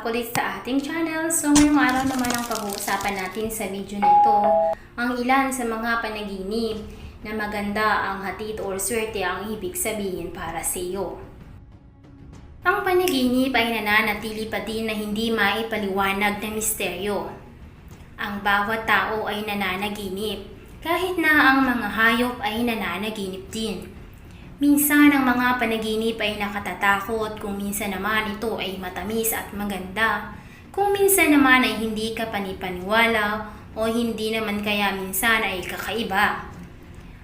ulit sa ating channel. So ngayong araw naman ang pag-uusapan natin sa video nito ang ilan sa mga panaginip na maganda ang hatid or swerte ang ibig sabihin para sa iyo. Ang panaginip ay nananatili pa din na hindi maipaliwanag na misteryo. Ang bawat tao ay nananaginip, kahit na ang mga hayop ay nananaginip din. Minsan ang mga panaginip ay nakatatakot, kung minsan naman ito ay matamis at maganda. Kung minsan naman ay hindi ka panipaniwala o hindi naman kaya minsan ay kakaiba.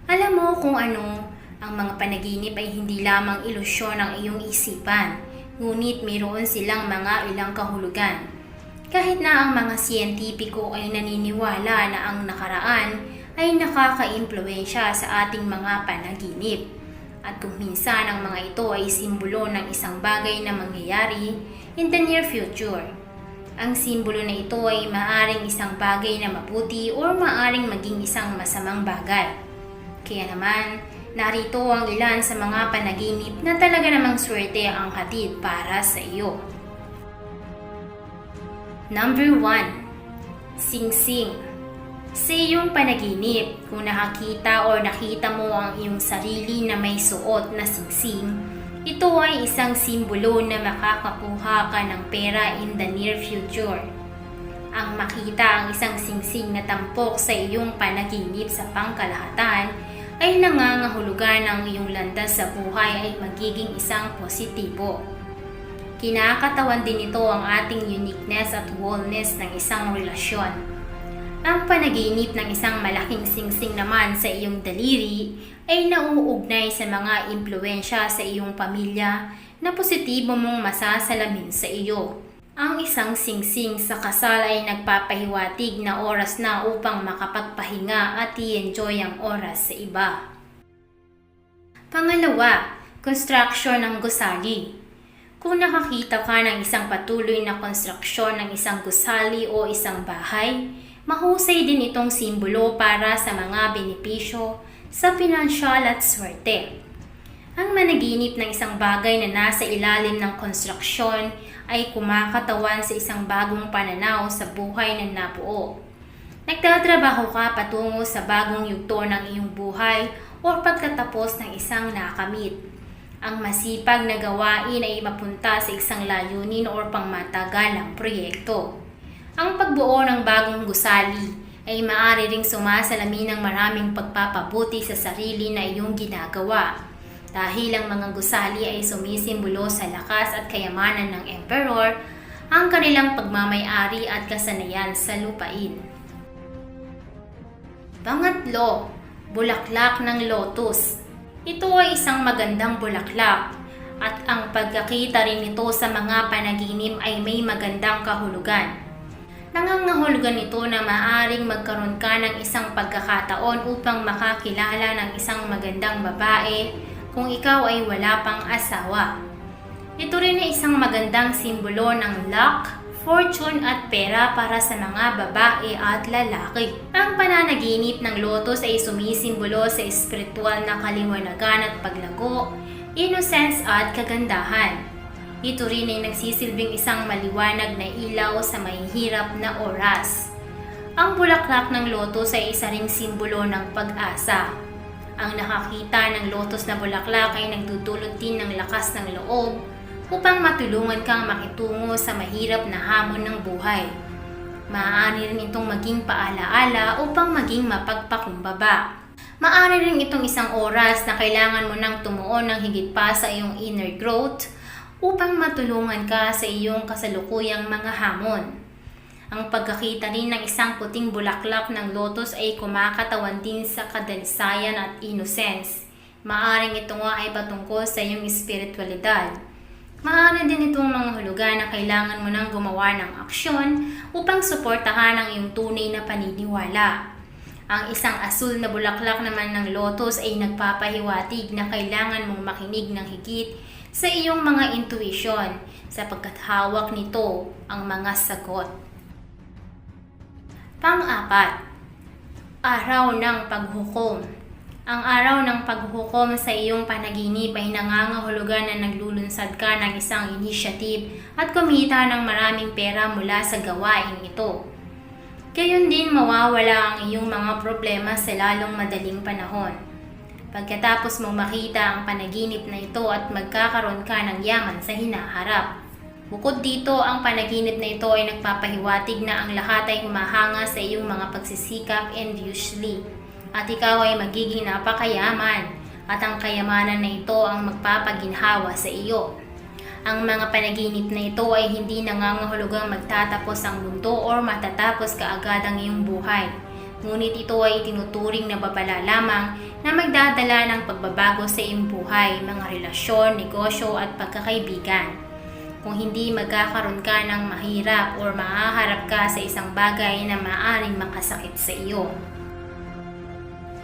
Alam mo kung ano, ang mga panaginip ay hindi lamang ilusyon ng iyong isipan, ngunit mayroon silang mga ilang kahulugan. Kahit na ang mga siyentipiko ay naniniwala na ang nakaraan ay nakaka-impluwensya sa ating mga panaginip. At kung minsan ang mga ito ay simbolo ng isang bagay na mangyayari in the near future. Ang simbolo na ito ay maaaring isang bagay na mabuti o maaaring maging isang masamang bagay. Kaya naman, narito ang ilan sa mga panaginip na talaga namang swerte ang hatid para sa iyo. Number 1. Singsing. Sa iyong panaginip, kung nakakita o nakita mo ang iyong sarili na may suot na singsing, ito ay isang simbolo na makakakuha ka ng pera in the near future. Ang makita ang isang singsing na tampok sa iyong panaginip sa pangkalahatan ay nangangahulugan ng iyong landas sa buhay ay magiging isang positibo. Kinakatawan din ito ang ating uniqueness at wholeness ng isang relasyon. Ang panaginip ng isang malaking singsing naman sa iyong daliri ay nauugnay sa mga impluwensya sa iyong pamilya na positibo mong masasalamin sa iyo. Ang isang singsing sa kasal ay nagpapahiwatig na oras na upang makapagpahinga at i-enjoy ang oras sa iba. Pangalawa, construction ng gusali. Kung nakakita ka ng isang patuloy na konstruksyon ng isang gusali o isang bahay, mahusay din itong simbolo para sa mga benepisyo sa pinansyal at swerte. Ang managinip ng isang bagay na nasa ilalim ng konstruksyon ay kumakatawan sa isang bagong pananaw sa buhay na nabuo. Nagtatrabaho ka patungo sa bagong yugto ng iyong buhay o pagkatapos ng isang nakamit. Ang masipag na gawain ay mapunta sa isang layunin o pangmatagalang proyekto. Ang pagbuo ng bagong gusali ay maaari ring sumasalamin ng maraming pagpapabuti sa sarili na iyong ginagawa. Dahil ang mga gusali ay sumisimbolo sa lakas at kayamanan ng emperor, ang kanilang pagmamay-ari at kasanayan sa lupain. Pangatlo, bulaklak ng lotus. Ito ay isang magandang bulaklak at ang pagkakita rin nito sa mga panaginip ay may magandang kahulugan. Nangangahulugan ito na maaaring magkaroon ka ng isang pagkakataon upang makakilala ng isang magandang babae kung ikaw ay wala pang asawa. Ito rin ay isang magandang simbolo ng luck, fortune at pera para sa mga babae at lalaki. Ang pananaginip ng lotus ay sumisimbolo sa espiritual na kaliwanagan at paglago, innocence at kagandahan. Ito rin ay nagsisilbing isang maliwanag na ilaw sa mahihirap na oras. Ang bulaklak ng lotus ay isa ring simbolo ng pag-asa. Ang nakakita ng lotus na bulaklak ay nagdudulot din ng lakas ng loob upang matulungan kang makitungo sa mahirap na hamon ng buhay. Maaari rin itong maging paalaala upang maging mapagpakumbaba. Maaari rin itong isang oras na kailangan mo nang tumuon ng higit pa sa iyong inner growth upang matulungan ka sa iyong kasalukuyang mga hamon. Ang pagkakita rin ng isang puting bulaklak ng lotus ay kumakatawan din sa kadalisayan at innocence. Maaring ito nga ay patungkol sa iyong espiritualidad. Maaari din itong mga hulugan na kailangan mo nang gumawa ng aksyon upang suportahan ang iyong tunay na paniniwala. Ang isang asul na bulaklak naman ng lotus ay nagpapahiwatig na kailangan mong makinig ng higit sa iyong mga intuition sapagkat hawak nito ang mga sagot. Pang-apat, araw ng paghukom. Ang araw ng paghuhukom sa iyong panaginip ay nangangahulugan na naglulunsad ka ng isang initiative at kumita ng maraming pera mula sa gawain ito. Gayon din mawawala ang iyong mga problema sa lalong madaling panahon. Pagkatapos mong makita ang panaginip na ito at magkakaroon ka ng yaman sa hinaharap. Bukod dito, ang panaginip na ito ay nagpapahiwatig na ang lahat ay humahanga sa iyong mga pagsisikap and usually. At ikaw ay magiging napakayaman at ang kayamanan na ito ang magpapaginhawa sa iyo. Ang mga panaginip na ito ay hindi nangangahulugang magtatapos ang mundo o matatapos kaagad ang iyong buhay. Ngunit ito ay tinuturing na babala lamang na magdadala ng pagbabago sa iyong buhay, mga relasyon, negosyo at pagkakaibigan. Kung hindi magkakaroon ka ng mahirap o maaharap ka sa isang bagay na maaaring makasakit sa iyo.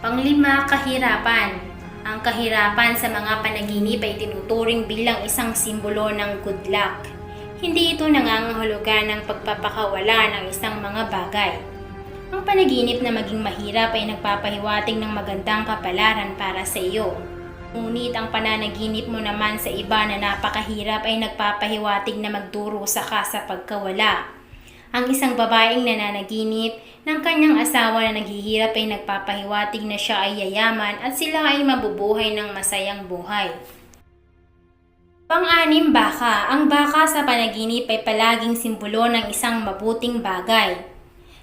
Panglima, kahirapan. Ang kahirapan sa mga panaginip ay tinuturing bilang isang simbolo ng good luck. Hindi ito nangangahulugan ng pagpapakawala ng isang mga bagay. Ang panaginip na maging mahirap ay nagpapahiwatig ng magandang kapalaran para sa iyo. Ngunit ang pananaginip mo naman sa iba na napakahirap ay nagpapahiwatig na magdurusa ka sa pagkawala. Ang isang babaeng nananaginip ng kanyang asawa na naghihirap ay nagpapahiwatig na siya ay yayaman at sila ay mabubuhay ng masayang buhay. Pang-anim, baka. Ang baka sa panaginip ay palaging simbolo ng isang mabuting bagay.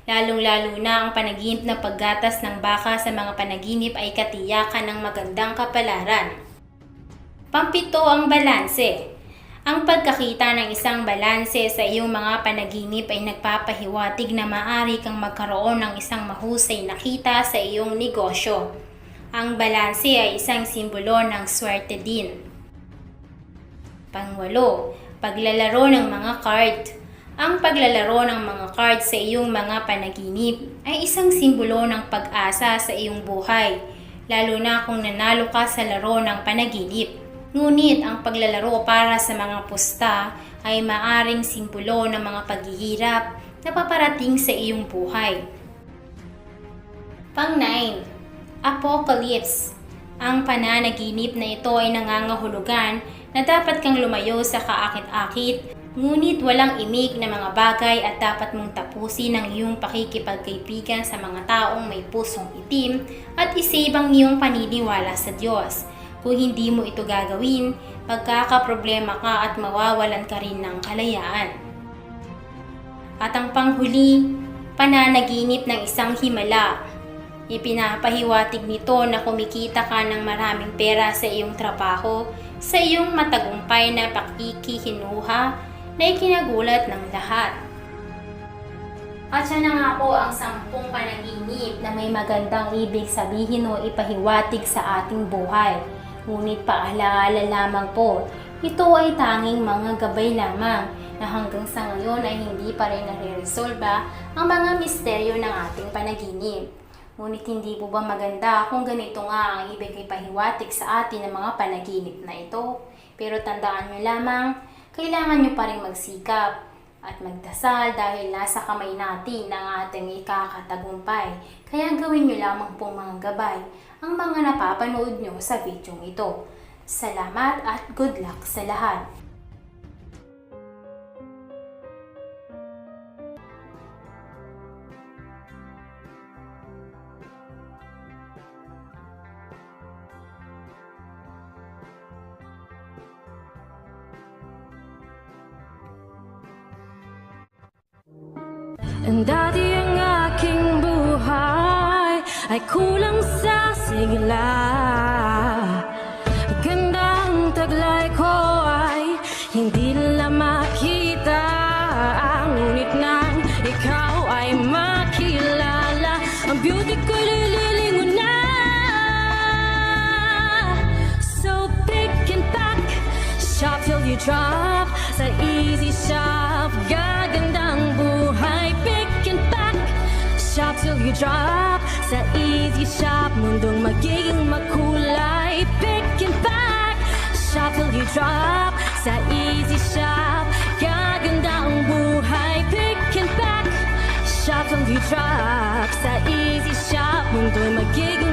Lalong-lalo na ang panaginip na paggatas ng baka sa mga panaginip ay katiyakan ng magandang kapalaran. Pang-pito, ang balanse. Ang pagkakita ng isang balanse sa iyong mga panaginip ay nagpapahiwatig na maaari kang magkaroon ng isang mahusay na kita sa iyong negosyo. Ang balanse ay isang simbolo ng swerte din. Pangwalo, paglalaro ng mga card. Ang paglalaro ng mga card sa iyong mga panaginip ay isang simbolo ng pag-asa sa iyong buhay, lalo na kung nanalo ka sa laro ng panaginip. Ngunit ang paglalaro para sa mga pusta ay maaring simbolo ng mga paghihirap na paparating sa iyong buhay. Pang-9, Apocalypse. Ang pananaginip na ito ay nangangahulugan na dapat kang lumayo sa kaakit-akit, ngunit walang imik na mga bagay at dapat mong tapusin ang iyong pakikipagkaibigan sa mga taong may pusong itim at isave ang iyong paniniwala sa Diyos. Kung hindi mo ito gagawin, magkakaproblema ka at mawawalan ka rin ng kalayaan. At ang panghuli, pananaginip ng isang himala. Ipinapahiwatig nito na kumikita ka ng maraming pera sa iyong trabaho, sa iyong matagumpay na pakikihinuha na ikinagulat ng lahat. At siya na nga po ang 10 panaginip na may magandang ibig sabihin o ipahiwatig sa ating buhay. Ngunit paalaala lamang po, ito ay tanging mga gabay lamang na hanggang sa ngayon ay hindi pa rin nare-resolba ang mga misteryo ng ating panaginip. Ngunit hindi po ba maganda kung ganito nga ang ibig ipahiwatig sa atin ng mga panaginip na ito? Pero tandaan nyo lamang, kailangan nyo pa rin magsikap at magdasal dahil nasa kamay natin ang ating ikakatagumpay. Kaya gawin nyo lamang pong mga gabay ang mga napapanood nyo sa videong ito. Salamat at good luck sa lahat! Dati ang aking buhay ay kulang sa sigla. Gandang taglay ko ay hindi nila makita. Ngunit nang ikaw ay makilala, ang beauty ko lililingon na. So pick and pack, shop till you drop. Sa easy shop, gagandang buhay. Shop till you drop. Sa easy shop, mundong magiging makulay. Pick and pack. Shop till you drop. Sa easy shop, gaganda ang buhay. Pick and pack. Shop till you drop. Sa easy shop, mundong magiging